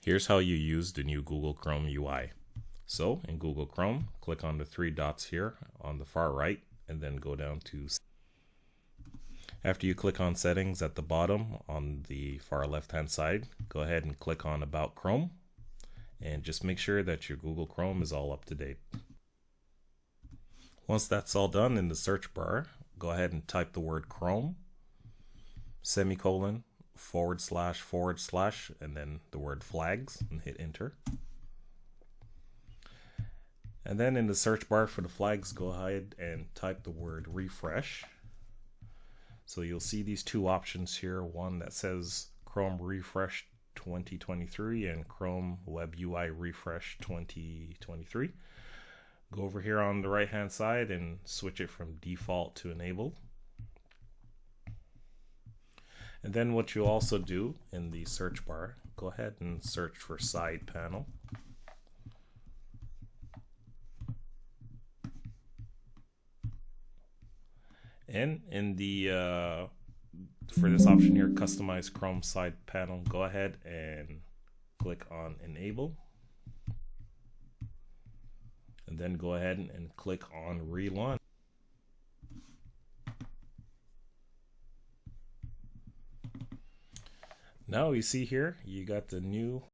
Here's how you use the new Google Chrome UI. So in Google Chrome, click on the three dots here on the far right and then go down to. After you click on settings at the bottom on the far left hand side, go ahead and click on About Chrome and just make sure that your Google Chrome is all up to date. Once that's all done, in the search bar, go ahead and type the word Chrome, semicolon, / and then the word flags and hit enter. And then in the search bar for the flags, go ahead and type the word refresh. So you'll see these two options here, one that says Chrome Refresh 2023 and Chrome Web UI Refresh 2023. Go over here on the right hand side and switch it from default to enabled. And then what you also do in the search bar, go ahead and search for side panel. And in the for this option here, customize Chrome side panel, go ahead and click on enable. And then go ahead and click on relaunch. Now you see here, you got the new